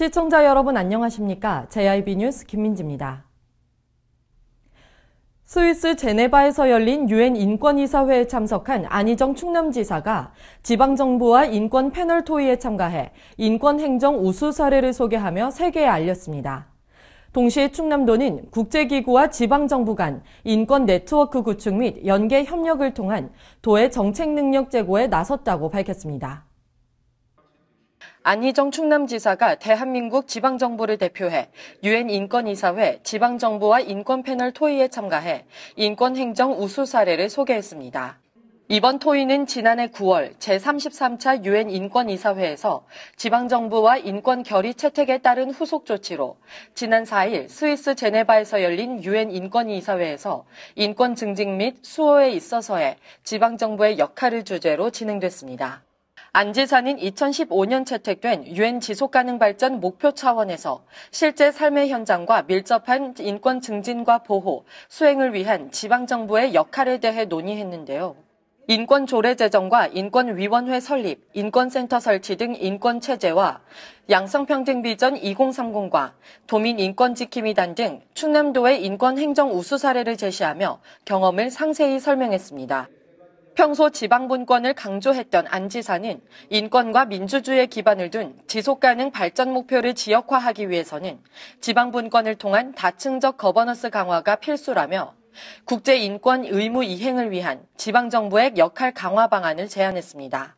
시청자 여러분 안녕하십니까? JIB 뉴스 김민지입니다. 스위스 제네바에서 열린 유엔 인권이사회에 참석한 안희정 충남지사가 지방정부와 인권 패널 토의에 참가해 인권행정 우수 사례를 소개하며 세계에 알렸습니다. 동시에 충남도는 국제기구와 지방정부 간 인권 네트워크 구축 및 연계 협력을 통한 도의 정책 능력 제고에 나섰다고 밝혔습니다. 안희정 충남지사가 대한민국 지방정부를 대표해 유엔 인권이사회 지방정부와 인권 패널 토의에 참가해 인권행정 우수 사례를 소개했습니다. 이번 토의는 지난해 9월 제33차 유엔 인권이사회에서 지방정부와 인권 결의 채택에 따른 후속 조치로 지난 4일 스위스 제네바에서 열린 유엔 인권이사회에서 인권 증진 및 수호에 있어서의 지방정부의 역할을 주제로 진행됐습니다. 안 지사는 2015년 채택된 유엔 지속가능발전 목표 차원에서 실제 삶의 현장과 밀접한 인권 증진과 보호, 수행을 위한 지방정부의 역할에 대해 논의했는데요. 인권 조례 제정과 인권위원회 설립, 인권센터 설치 등 인권체제와 양성평등 비전 2030과 도민 인권 지킴이 단 등 충남도의 인권행정 우수 사례를 제시하며 경험을 상세히 설명했습니다. 평소 지방분권을 강조했던 안 지사는 인권과 민주주의에 기반을 둔 지속가능 발전 목표를 지역화하기 위해서는 지방분권을 통한 다층적 거버넌스 강화가 필수라며 국제인권 의무 이행을 위한 지방정부의 역할 강화 방안을 제안했습니다.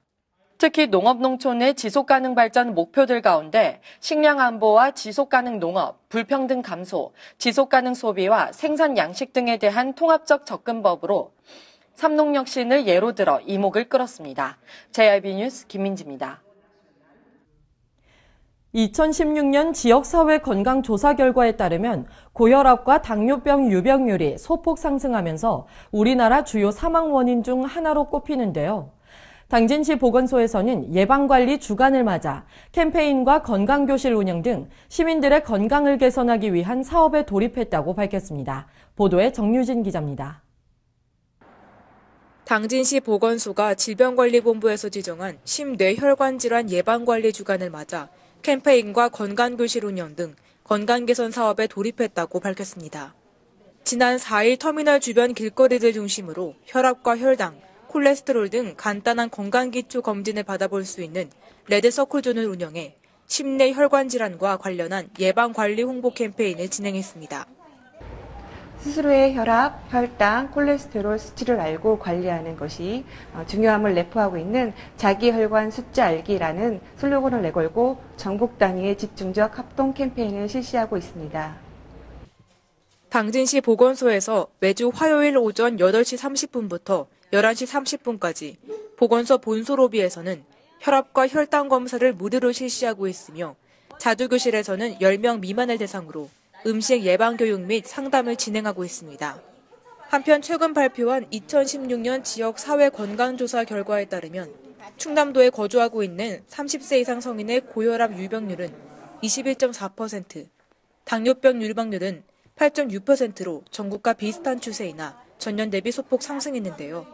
특히 농업농촌의 지속가능 발전 목표들 가운데 식량 안보와 지속가능 농업, 불평등 감소, 지속가능 소비와 생산 양식 등에 대한 통합적 접근법으로 삼농혁신을 예로 들어 이목을 끌었습니다. JIB 뉴스 김민지입니다. 2016년 지역사회 건강조사 결과에 따르면 고혈압과 당뇨병 유병률이 소폭 상승하면서 우리나라 주요 사망 원인 중 하나로 꼽히는데요. 당진시 보건소에서는 예방관리 주간을 맞아 캠페인과 건강교실 운영 등 시민들의 건강을 개선하기 위한 사업에 돌입했다고 밝혔습니다. 보도에 정유진 기자입니다. 당진시 보건소가 질병관리본부에서 지정한 심뇌혈관 질환 예방관리 주간을 맞아 캠페인과 건강교실 운영 등 건강개선 사업에 돌입했다고 밝혔습니다. 지난 4일 터미널 주변 길거리들 중심으로 혈압과 혈당, 콜레스테롤 등 간단한 건강기초 검진을 받아볼 수 있는 레드서클존을 운영해 심뇌혈관 질환과 관련한 예방관리 홍보 캠페인을 진행했습니다. 스스로의 혈압, 혈당, 콜레스테롤 수치를 알고 관리하는 것이 중요함을 내포하고 있는 자기혈관 숫자 알기라는 슬로건을 내걸고 전국 단위의 집중적 합동 캠페인을 실시하고 있습니다. 당진시 보건소에서 매주 화요일 오전 8시 30분부터 11시 30분까지 보건소 본소 로비에서는 혈압과 혈당 검사를 무료로 실시하고 있으며 자두교실에서는 10명 미만을 대상으로 음식 예방교육 및 상담을 진행하고 있습니다. 한편 최근 발표한 2016년 지역 사회 건강조사 결과에 따르면 충남도에 거주하고 있는 30세 이상 성인의 고혈압 유병률은 21.4%, 당뇨병 유병률은 8.6%로 전국과 비슷한 추세이나 전년 대비 소폭 상승했는데요.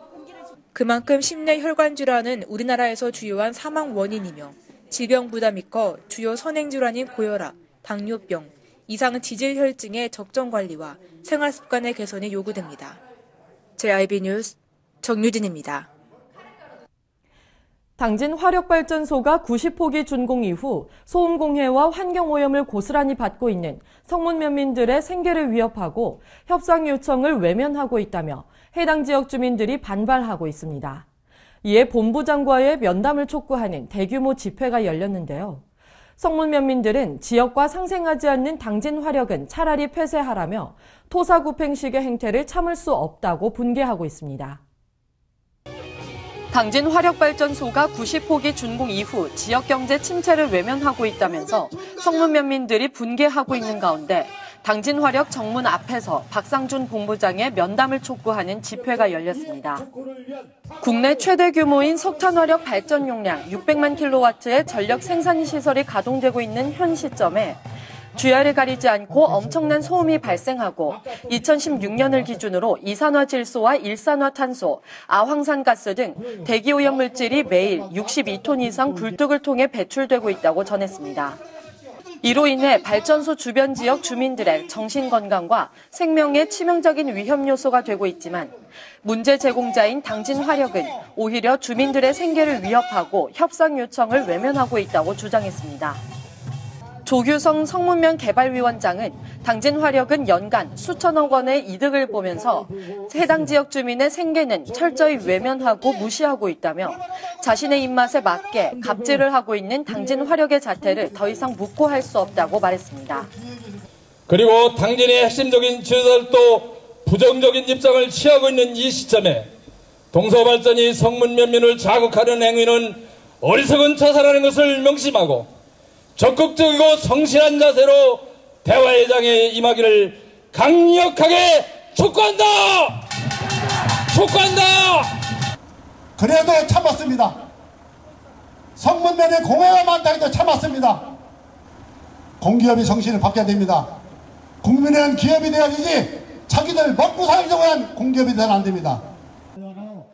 그만큼 심뇌혈관 질환은 우리나라에서 주요한 사망 원인이며 질병 부담이 커 주요 선행질환인 고혈압, 당뇨병, 이상 지질혈증의 적정 관리와 생활 습관의 개선이 요구됩니다. JIB 뉴스 정유진입니다. 당진 화력발전소가 90호기 준공 이후 소음공해와 환경오염을 고스란히 받고 있는 성문면민들의 생계를 위협하고 협상 요청을 외면하고 있다며 해당 지역 주민들이 반발하고 있습니다. 이에 본부장과의 면담을 촉구하는 대규모 집회가 열렸는데요. 성문면민들은 지역과 상생하지 않는 당진 화력은 차라리 폐쇄하라며 토사구팽식의 행태를 참을 수 없다고 분개하고 있습니다. 당진 화력발전소가 90호기 준공 이후 지역경제 침체를 외면하고 있다면서 성문면민들이 분개하고 있는 가운데 당진 화력 정문 앞에서 박상준 본부장의 면담을 촉구하는 집회가 열렸습니다. 국내 최대 규모인 석탄화력 발전 용량 600만 킬로와트의 전력 생산 시설이 가동되고 있는 현 시점에 주야를 가리지 않고 엄청난 소음이 발생하고 2016년을 기준으로 이산화질소와 일산화탄소, 아황산가스 등 대기오염 물질이 매일 62톤 이상 굴뚝을 통해 배출되고 있다고 전했습니다. 이로 인해 발전소 주변 지역 주민들의 정신건강과 생명에 치명적인 위험 요소가 되고 있지만 문제 제공자인 당진화력은 오히려 주민들의 생계를 위협하고 협상 요청을 외면하고 있다고 주장했습니다. 조규성 성문면 개발위원장은 당진화력은 연간 수천억 원의 이득을 보면서 해당 지역 주민의 생계는 철저히 외면하고 무시하고 있다며 자신의 입맛에 맞게 갑질을 하고 있는 당진화력의 자태를 더 이상 묵고할 수 없다고 말했습니다. 그리고 당진의 핵심적인 지도자들도 부정적인 입장을 취하고 있는 이 시점에 동서발전이 성문면면을 자극하는 행위는 어리석은 자살하는 것을 명심하고 적극적이고 성실한 자세로 대화의 장에 임하기를 강력하게 촉구한다! 촉구한다! 그래도 참았습니다. 성문면에 공해가 많다 해도 참았습니다. 공기업이 정신을 바뀌어야 됩니다. 국민은 기업이 되어야 되지 자기들 먹고 살려고 한 공기업이 되어는 안 됩니다.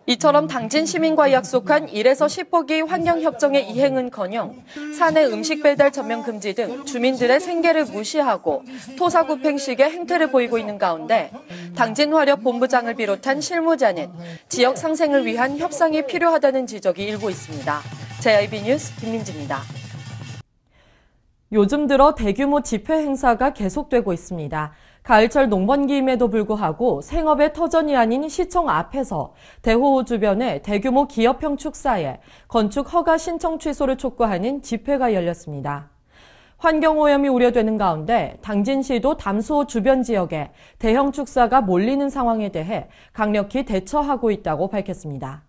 이처럼 당진 시민과 약속한 1에서 10호기 환경협정의 이행은커녕 사내 음식 배달 전면 금지 등 주민들의 생계를 무시하고 토사구팽식의 행태를 보이고 있는 가운데 당진화력 본부장을 비롯한 실무자는 지역 상생을 위한 협상이 필요하다는 지적이 일고 있습니다. JIB 뉴스 김민지입니다. 요즘 들어 대규모 집회 행사가 계속되고 있습니다. 가을철 농번기임에도 불구하고 생업의 터전이 아닌 시청 앞에서 대호호 주변의 대규모 기업형 축사에 건축 허가 신청 취소를 촉구하는 집회가 열렸습니다. 환경오염이 우려되는 가운데 당진시도 담수호 주변 지역에 대형 축사가 몰리는 상황에 대해 강력히 대처하고 있다고 밝혔습니다.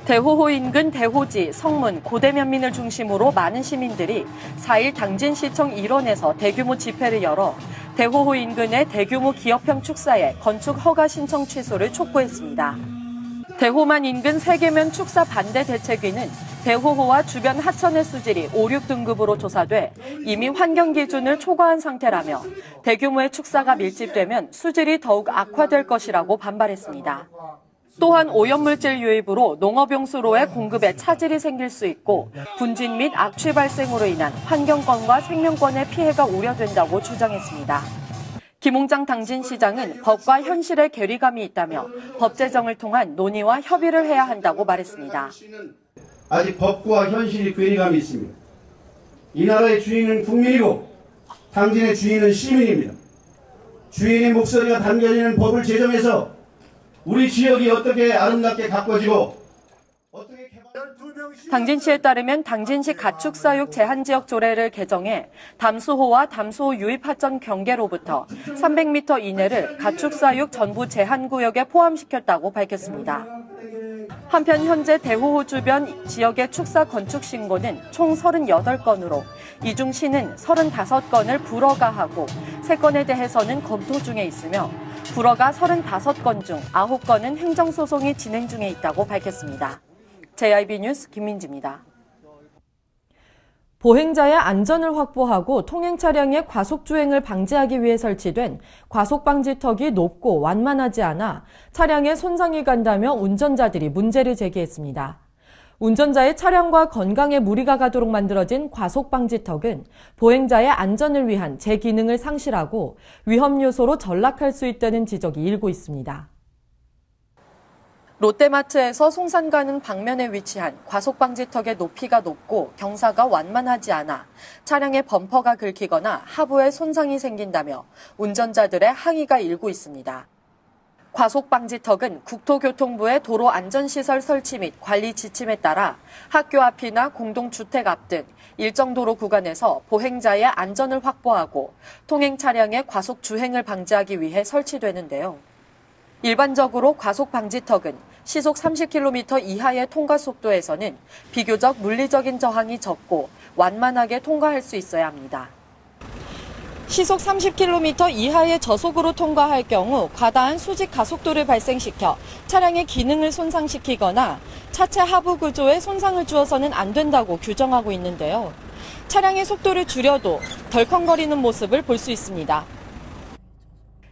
대호호 인근 대호지, 성문, 고대면민을 중심으로 많은 시민들이 4일 당진시청 일원에서 대규모 집회를 열어 대호호 인근의 대규모 기업형 축사에 건축 허가 신청 취소를 촉구했습니다. 대호만 인근 세계면 축사 반대 대책위는 대호호와 주변 하천의 수질이 5, 6등급으로 조사돼 이미 환경 기준을 초과한 상태라며 대규모의 축사가 밀집되면 수질이 더욱 악화될 것이라고 반발했습니다. 또한 오염물질 유입으로 농업용수로의 공급에 차질이 생길 수 있고 분진 및 악취 발생으로 인한 환경권과 생명권의 피해가 우려된다고 주장했습니다. 김홍장 당진시장은 법과 현실의 괴리감이 있다며 법 제정을 통한 논의와 협의를 해야 한다고 말했습니다. 아직 법과 현실이 괴리감이 있습니다. 이 나라의 주인은 국민이고 당진의 주인은 시민입니다. 주인의 목소리가 담겨지는 법을 제정해서 우리 지역이 어떻게 아름답게 가꿔지고 어떻게 당진시에 따르면 당진시 가축사육 제한지역 조례를 개정해 담수호와 담수호 유입하천 경계로부터 300m 이내를 가축사육 전부 제한구역에 포함시켰다고 밝혔습니다. 한편 현재 대호호 주변 지역의 축사 건축 신고는 총 38건으로 이 중 시는 35건을 불허가하고 3건에 대해서는 검토 중에 있으며 불허가 35건 중 9건은 행정소송이 진행 중에 있다고 밝혔습니다. JIB 뉴스 김민지입니다. 보행자의 안전을 확보하고 통행 차량의 과속주행을 방지하기 위해 설치된 과속방지턱이 높고 완만하지 않아 차량에 손상이 간다며 운전자들이 문제를 제기했습니다. 운전자의 차량과 건강에 무리가 가도록 만들어진 과속방지턱은 보행자의 안전을 위한 제 기능을 상실하고 위험 요소로 전락할 수 있다는 지적이 일고 있습니다. 롯데마트에서 송산 가는 방면에 위치한 과속방지턱의 높이가 높고 경사가 완만하지 않아 차량의 범퍼가 긁히거나 하부에 손상이 생긴다며 운전자들의 항의가 일고 있습니다. 과속방지턱은 국토교통부의 도로안전시설 설치 및 관리 지침에 따라 학교 앞이나 공동주택 앞 등 일정 도로 구간에서 보행자의 안전을 확보하고 통행 차량의 과속 주행을 방지하기 위해 설치되는데요. 일반적으로 과속방지턱은 시속 30km 이하의 통과 속도에서는 비교적 물리적인 저항이 적고 완만하게 통과할 수 있어야 합니다. 시속 30km 이하의 저속으로 통과할 경우 과다한 수직 가속도를 발생시켜 차량의 기능을 손상시키거나 차체 하부 구조에 손상을 주어서는 안 된다고 규정하고 있는데요. 차량의 속도를 줄여도 덜컹거리는 모습을 볼 수 있습니다.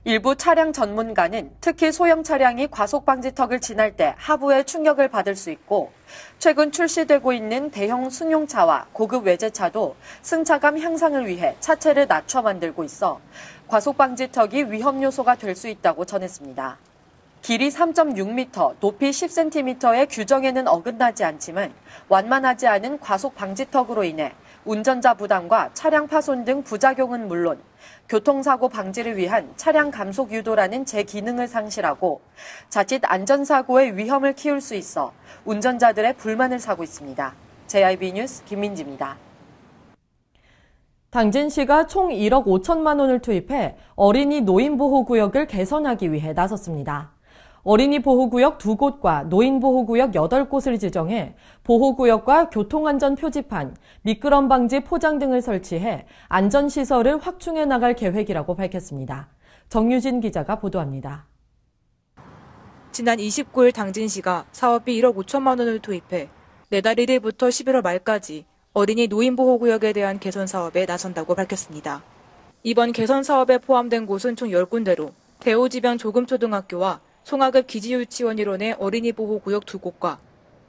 일부 차량 전문가는 특히 소형 차량이 과속방지턱을 지날 때 하부에 충격을 받을 수 있고 최근 출시되고 있는 대형 승용차와 고급 외제차도 승차감 향상을 위해 차체를 낮춰 만들고 있어 과속방지턱이 위험 요소가 될 수 있다고 전했습니다. 길이 3.6m, 높이 10cm의 규정에는 어긋나지 않지만 완만하지 않은 과속방지턱으로 인해 운전자 부담과 차량 파손 등 부작용은 물론 교통사고 방지를 위한 차량 감속 유도라는 제 기능을 상실하고 자칫 안전사고의 위험을 키울 수 있어 운전자들의 불만을 사고 있습니다. JIB 뉴스 김민지입니다. 당진시가 총 1억 5천만 원을 투입해 어린이 노인보호구역을 개선하기 위해 나섰습니다. 어린이 보호구역 2곳과 노인보호구역 8곳을 지정해 보호구역과 교통안전 표지판, 미끄럼 방지 포장 등을 설치해 안전시설을 확충해 나갈 계획이라고 밝혔습니다. 정유진 기자가 보도합니다. 지난 29일 당진시가 사업비 1억 5천만 원을 투입해 내달 1일부터 11월 말까지 어린이 노인보호구역에 대한 개선 사업에 나선다고 밝혔습니다. 이번 개선 사업에 포함된 곳은 총 10군데로 대우지병 조금초등학교와 송하급 기지유치원 일원의 어린이 보호구역 2곳과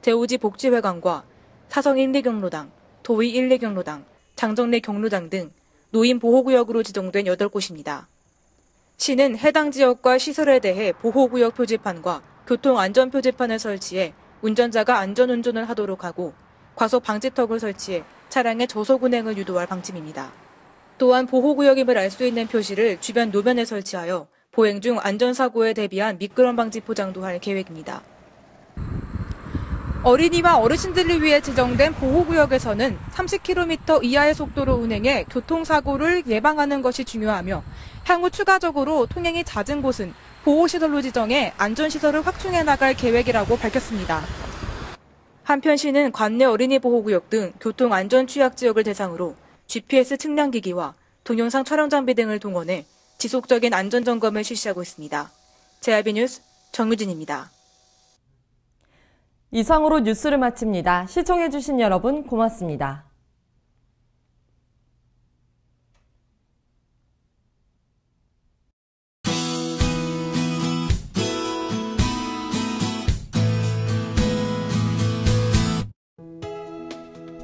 대우지 복지회관과 사성 1, 2경로당, 도의 1, 2경로당, 장정내 경로당 등 노인 보호구역으로 지정된 8곳입니다. 시는 해당 지역과 시설에 대해 보호구역 표지판과 교통안전 표지판을 설치해 운전자가 안전운전을 하도록 하고 과속 방지턱을 설치해 차량의 저속 운행을 유도할 방침입니다. 또한 보호구역임을 알 수 있는 표시를 주변 노면에 설치하여 보행 중 안전사고에 대비한 미끄럼 방지 포장도 할 계획입니다. 어린이와 어르신들을 위해 지정된 보호구역에서는 30km 이하의 속도로 운행해 교통사고를 예방하는 것이 중요하며 향후 추가적으로 통행이 잦은 곳은 보호시설로 지정해 안전시설을 확충해 나갈 계획이라고 밝혔습니다. 한편 시는 관내 어린이 보호구역 등 교통안전 취약지역을 대상으로 GPS 측량기기와 동영상 촬영 장비 등을 동원해 지속적인 안전점검을 실시하고 있습니다. JIB 뉴스 정유진입니다. 이상으로 뉴스를 마칩니다. 시청해주신 여러분 고맙습니다.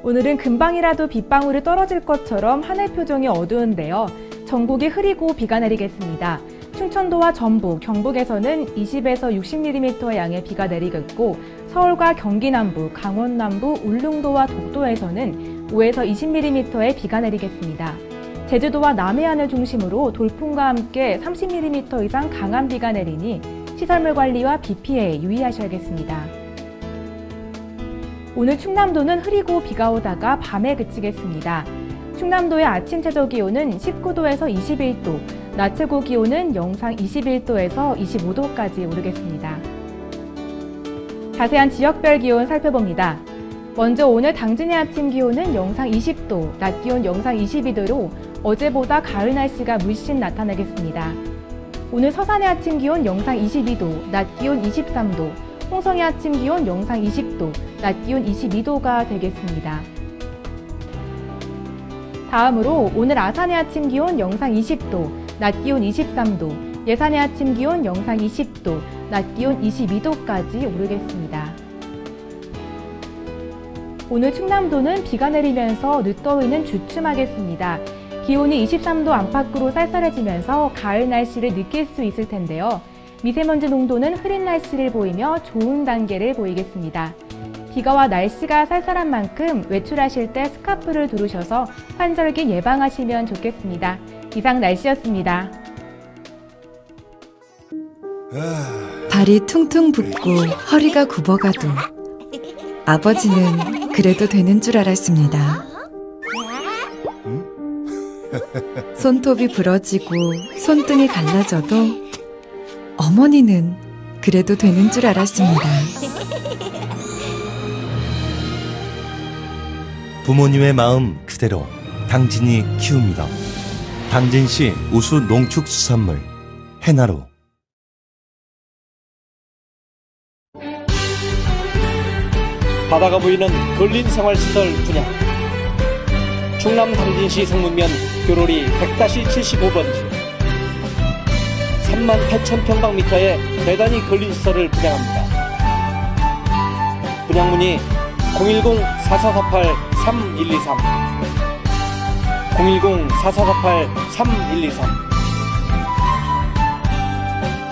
오늘은 금방이라도 빗방울이 떨어질 것처럼 하늘 표정이 어두운데요. 전국이 흐리고 비가 내리겠습니다. 충청도와 전북, 경북에서는 20에서 60mm의 양의 비가 내리겠고 서울과 경기 남부, 강원 남부, 울릉도와 독도에서는 5에서 20mm의 비가 내리겠습니다. 제주도와 남해안을 중심으로 돌풍과 함께 30mm 이상 강한 비가 내리니 시설물 관리와 비 피해에 유의하셔야겠습니다. 오늘 충남도는 흐리고 비가 오다가 밤에 그치겠습니다. 충남도의 아침 최저기온은 19도에서 21도, 낮 최고 기온은 영상 21도에서 25도까지 오르겠습니다. 자세한 지역별 기온 살펴봅니다. 먼저 오늘 당진의 아침 기온은 영상 20도, 낮 기온 영상 22도로 어제보다 가을 날씨가 물씬 나타나겠습니다. 오늘 서산의 아침 기온 영상 22도, 낮 기온 23도, 홍성의 아침 기온 영상 20도, 낮 기온 22도가 되겠습니다. 다음으로 오늘 아산의 아침 기온 영상 20도, 낮 기온 23도, 예산의 아침 기온 영상 20도, 낮 기온 22도까지 오르겠습니다. 오늘 충남도는 비가 내리면서 늦더위는 주춤하겠습니다. 기온이 23도 안팎으로 쌀쌀해지면서 가을 날씨를 느낄 수 있을 텐데요. 미세먼지 농도는 흐린 날씨를 보이며 좋은 단계를 보이겠습니다. 비가 와 날씨가 쌀쌀한 만큼 외출하실 때 스카프를 두르셔서 환절기 예방하시면 좋겠습니다. 이상 날씨였습니다. 발이 퉁퉁 붓고 허리가 굽어가도 아버지는 그래도 되는 줄 알았습니다. 손톱이 부러지고 손등이 갈라져도 어머니는 그래도 되는 줄 알았습니다. 부모님의 마음 그대로 당진이 키웁니다. 당진시 우수 농축수산물 해나루. 바다가 보이는 근린생활시설 분양. 충남 당진시 성문면 교로리 100-75번지 38,000평방미터의 대단위 근린시설을 분양합니다. 분양문의 010-4448-3123 010-4448-3123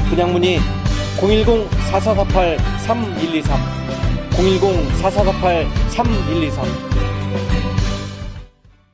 분양문의 010-4448-3123 010-4448-3123